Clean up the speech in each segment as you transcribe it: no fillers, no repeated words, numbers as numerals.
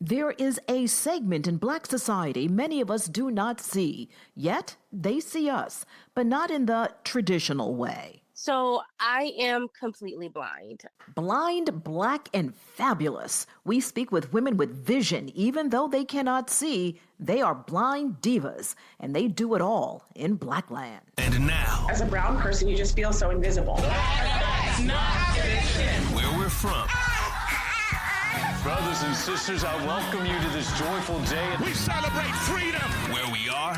There is a segment in Black society many of us do not see, yet they see us, but not in the traditional way. So I am completely blind. Blind, Black, and fabulous. We speak with women with vision, even though they cannot see. They are blind divas, and they do it all in Blackland. And now, as a brown person, you just feel so invisible. Where we're from. Brothers and sisters, I welcome you to this joyful day. We celebrate freedom. Where we are.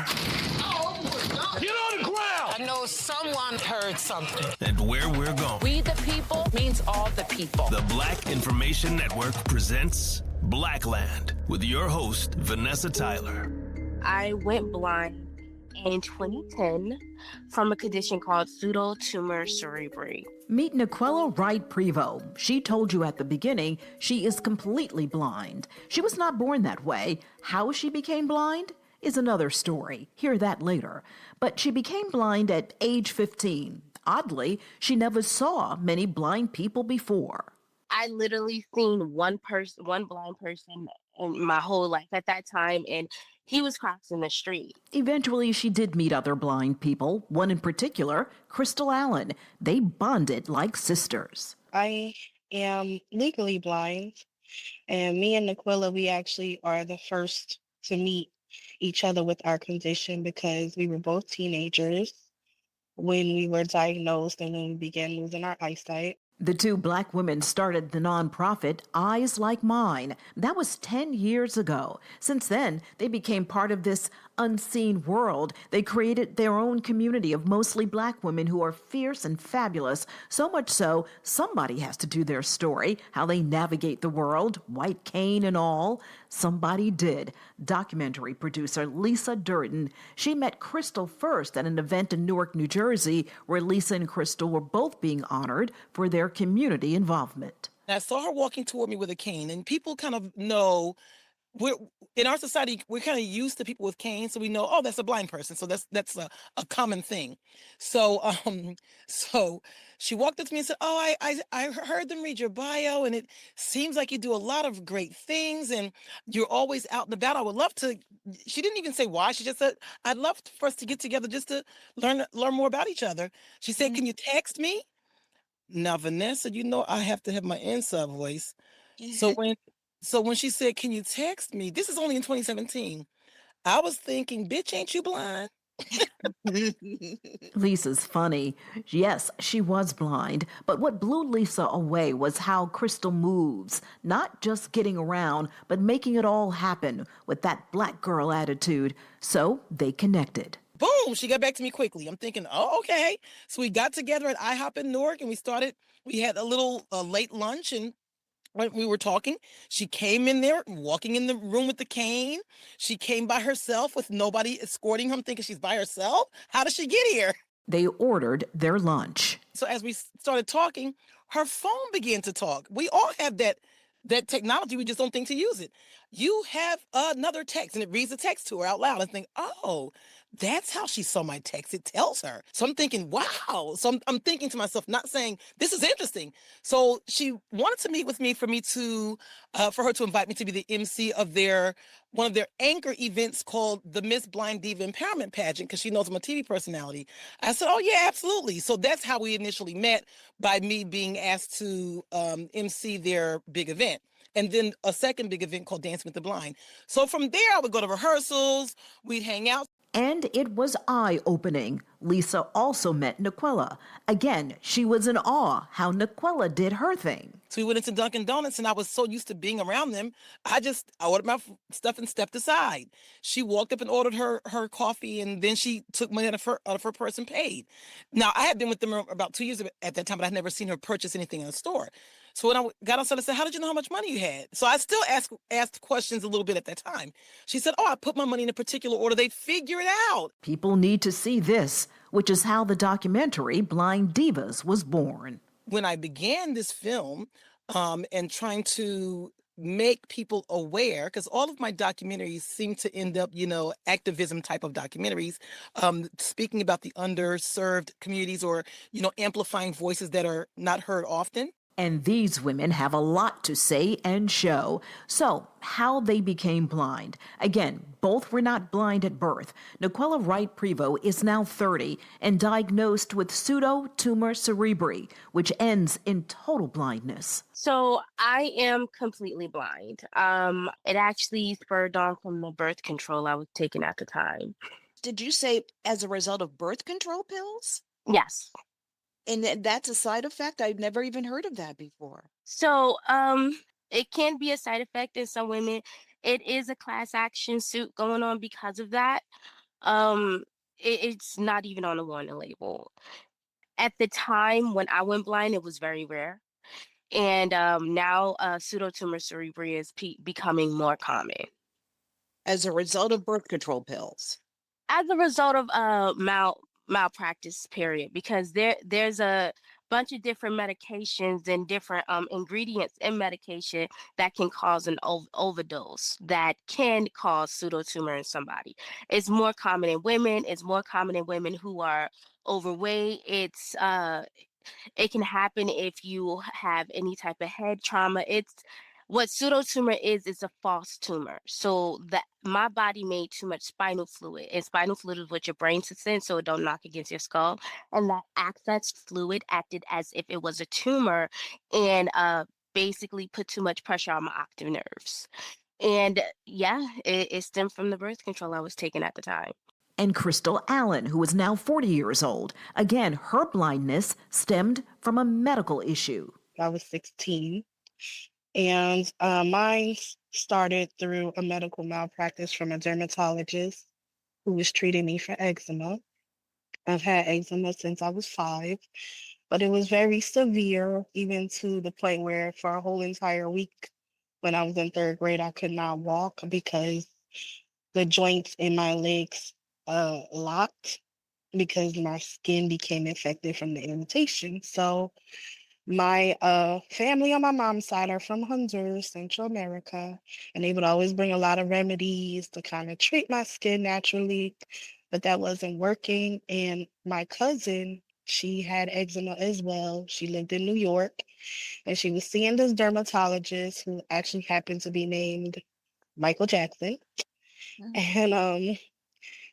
Get on the ground! I know someone heard something. And where we're going. We the people means all the people. The Black Information Network presents Blackland with your host, Vanessa Tyler. I went blind in 2010 from a condition called pseudotumor cerebri. Meet Naquela Wright-Prevo. She told you at the beginning she is completely blind. She was not born that way. How she became blind is another story. Hear that later. But she became blind at age 15. Oddly, she never saw many blind people before. I literally seen one blind person in my whole life at that time, and he was crossing the street. Eventually, she did meet other blind people, one in particular, Krystle Allen. They bonded like sisters. I am legally blind, and me and Naquela, we actually are the first to meet each other with our condition because we were both teenagers when we were diagnosed and when we began losing our eyesight. The two Black women started the nonprofit Eyes Like Mine. That was 10 years ago. Since then, they became part of this unseen world. They created their own community of mostly Black women who are fierce and fabulous, so much so somebody has to do their story, how they navigate the world, white cane and all. Somebody did. Documentary producer Lisa Durden. She met Krystle first at an event in Newark, New Jersey, where Lisa and Krystle were both being honored for their community involvement. I saw her walking toward me with a cane, and people kind of know, in our society, we're kind of used to people with canes, so we know, oh, that's a blind person. So that's a common thing. So so she walked up to me and said, oh, I heard them read your bio, and it seems like you do a lot of great things, and you're always out and about. I would love to. She didn't even say why. She just said, I'd love for us to get together just to learn more about each other. She said, can you text me? Now, Vanessa, you know I have to have my inside voice. So when she said, can you text me? This is only in 2017. I was thinking, bitch, ain't you blind? Lisa's funny. Yes, she was blind, but what blew Lisa away was how Krystle moves, not just getting around, but making it all happen with that Black girl attitude. So they connected. Boom, she got back to me quickly. I'm thinking, oh, okay. So we got together at IHOP in Newark, and we had a little late lunch, and when we were talking, she came in there, walking in the room with the cane. She came by herself with nobody escorting her. I'm thinking she's by herself. How did she get here? They ordered their lunch. So as we started talking, her phone began to talk. We all have that technology, we just don't think to use it. You have another text, and it reads the text to her out loud. I think, oh, that's how she saw my text. It tells her. So I'm thinking, wow. So I'm thinking to myself, not saying, this is interesting. So she wanted to meet with me for her to invite me to be the MC of one of their anchor events called the Miss Blind Diva Empowerment Pageant, because she knows I'm a TV personality. I said, oh, yeah, absolutely. So that's how we initially met, by me being asked to MC their big event. And then a second big event called Dancing with the Blind. So from there, I would go to rehearsals, we'd hang out. And it was eye-opening. Lisa also met Naquela. Again, she was in awe how Naquela did her thing. So we went into Dunkin' Donuts, and I was so used to being around them, I ordered my stuff and stepped aside. She walked up and ordered her coffee, and then she took money out of her purse and paid. Now, I had been with them about 2 years at that time, but I'd never seen her purchase anything in a store. So when I got outside, I said, how did you know how much money you had? So I still asked questions a little bit at that time. She said, oh, I put my money in a particular order. They figure it out. People need to see this, which is how the documentary Blind Divas was born. When I began this film and trying to make people aware, because all of my documentaries seem to end up, activism type of documentaries, speaking about the underserved communities, or, amplifying voices that are not heard often. And these women have a lot to say and show. So, how they became blind. Again, both were not blind at birth. Naquela Wright-Prevo is now 30 and diagnosed with pseudotumor cerebri, which ends in total blindness. So I am completely blind. It actually spurred on from the birth control I was taking at the time. Did you say as a result of birth control pills? Yes. And that's a side effect? I've never even heard of that before. So it can be a side effect in some women. It is a class action suit going on because of that. It's not even on the warning label. At the time when I went blind, it was very rare. And now pseudotumor cerebri is becoming more common. As a result of birth control pills? As a result of malpractice, period, because there's a bunch of different medications and different ingredients in medication that can cause an overdose that can cause pseudotumor in somebody. It's more common in women. It's more common in women who are overweight. It can happen if you have any type of head trauma. It's what pseudotumor is a false tumor. So that my body made too much spinal fluid, and spinal fluid is what your brain sits in, so it don't knock against your skull. And that access fluid acted as if it was a tumor, and basically put too much pressure on my optic nerves. And yeah, it stemmed from the birth control I was taking at the time. And Krystle Allen, who is now 40 years old. Again, her blindness stemmed from a medical issue. I was 16, and mine started through a medical malpractice from a dermatologist who was treating me for eczema. I've had eczema since I was 5, but it was very severe, even to the point where for a whole entire week when I was in 3rd grade, I could not walk because the joints in my legs locked because my skin became infected from the irritation. So my family on my mom's side are from Honduras, Central America, and they would always bring a lot of remedies to kind of treat my skin naturally, but that wasn't working. And my cousin, she had eczema as well. She lived in New York, and she was seeing this dermatologist who actually happened to be named Michael Jackson. And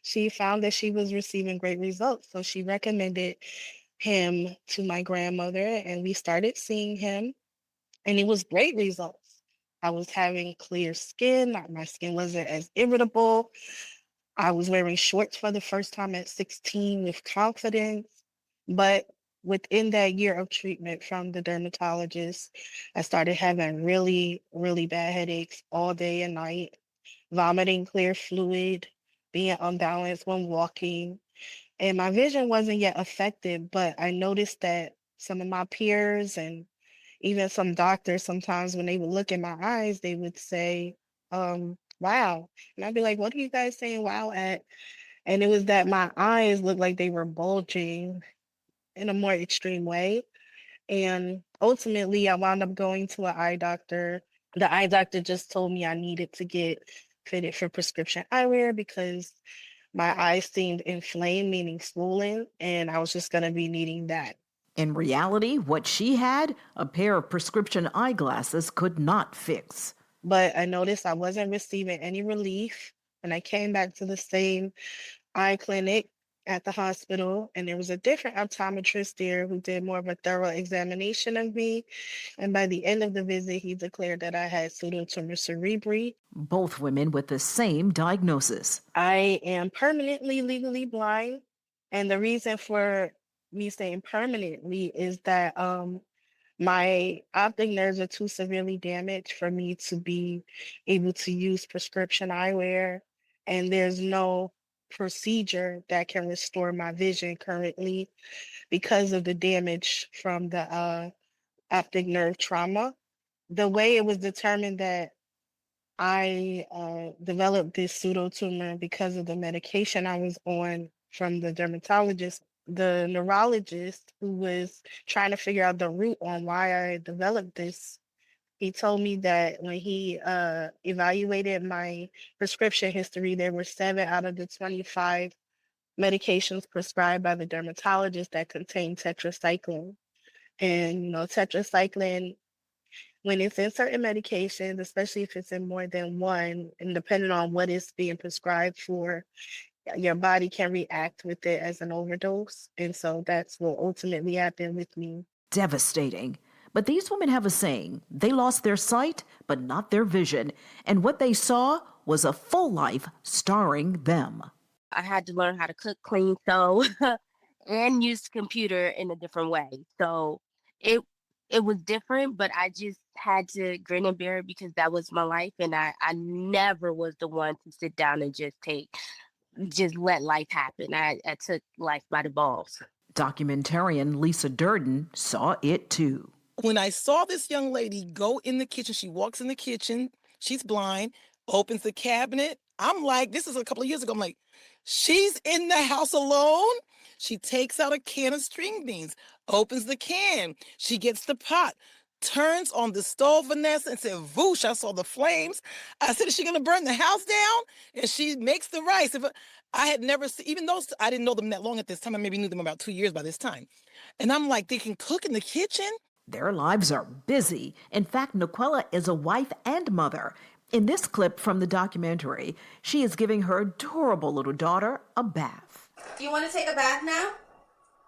she found that she was receiving great results. So she recommended him to my grandmother, and we started seeing him, and it was great results. I was having clear skin. My skin wasn't as irritable. I was wearing shorts for the first time at 16 with confidence. But within that year of treatment from the dermatologist, I started having really, really bad headaches all day and night, vomiting clear fluid, being unbalanced when walking. And my vision wasn't yet affected, but I noticed that some of my peers and even some doctors, sometimes when they would look in my eyes, they would say, wow. And I'd be like, what are you guys saying wow at? And it was that my eyes looked like they were bulging in a more extreme way. And ultimately, I wound up going to an eye doctor. The eye doctor just told me I needed to get fitted for prescription eyewear because my eyes seemed inflamed, meaning swollen, and I was just going to be needing that. In reality, what she had, a pair of prescription eyeglasses could not fix. But I noticed I wasn't receiving any relief, and I came back to the same eye clinic at the hospital, and there was a different optometrist there who did more of a thorough examination of me. And by the end of the visit, he declared that I had pseudotumor cerebri. Both women with the same diagnosis. I am permanently legally blind, and the reason for me saying permanently is that my optic nerves are too severely damaged for me to be able to use prescription eyewear, and there's no procedure that can restore my vision currently because of the damage from the optic nerve trauma. The way it was determined that I developed this pseudotumor because of the medication I was on from the dermatologist. The neurologist who was trying to figure out the root on why I developed this, he told me that when he evaluated my prescription history, there were 7 out of the 25 medications prescribed by the dermatologist that contained tetracycline. And, tetracycline, when it's in certain medications, especially if it's in more than one, and depending on what it's being prescribed for, your body can react with it as an overdose. And so that's what ultimately happened with me. Devastating. But these women have a saying: they lost their sight, but not their vision. And what they saw was a full life starring them. I had to learn how to cook, clean, sew, and use the computer in a different way. So it it was different, but I just had to grin and bear it because that was my life, and I never was the one to sit down and just let life happen. I took life by the balls. Documentarian Lisa Durden saw it too. When I saw this young lady go in the kitchen, she walks in the kitchen, she's blind, opens the cabinet. I'm like, this is a couple of years ago. I'm like, she's in the house alone. She takes out a can of string beans, opens the can. She gets the pot, turns on the stove, Vanessa, and said, "Voosh!" I saw the flames. I said, "Is she going to burn the house down?" And she makes the rice. I had never seen, even though I didn't know them that long at this time, I maybe knew them about 2 years by this time. And I'm like, they can cook in the kitchen? Their lives are busy. In fact, Naquela is a wife and mother. In this clip from the documentary, she is giving her adorable little daughter a bath. Do you want to take a bath now?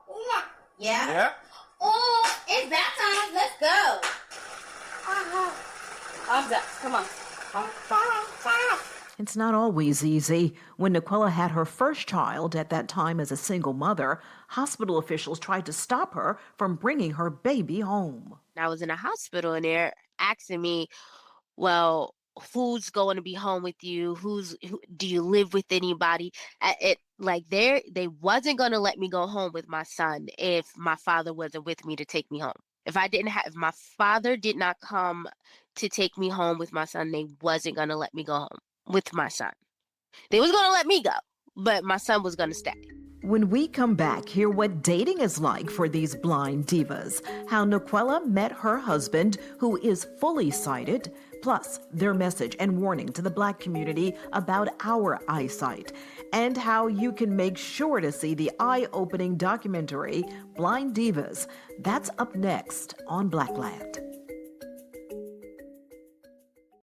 Yeah? Yeah. Oh, it's bath time. Let's go. I'm done. Come on. It's not always easy. When Naquela had her first child, at that time as a single mother, hospital officials tried to stop her from bringing her baby home. I was in a hospital and they're asking me, well, who's going to be home with you? Do you live with anybody? They wasn't going to let me go home with my son if my father wasn't with me to take me home. If my father did not come to take me home with my son, they wasn't going to let me go home with my son. They was going to let me go, but my son was going to stay. When we come back, hear what dating is like for these blind divas, how Naquela met her husband, who is fully sighted, plus their message and warning to the Black community about our eyesight, and how you can make sure to see the eye-opening documentary, Blind Divas. That's up next on Blackland.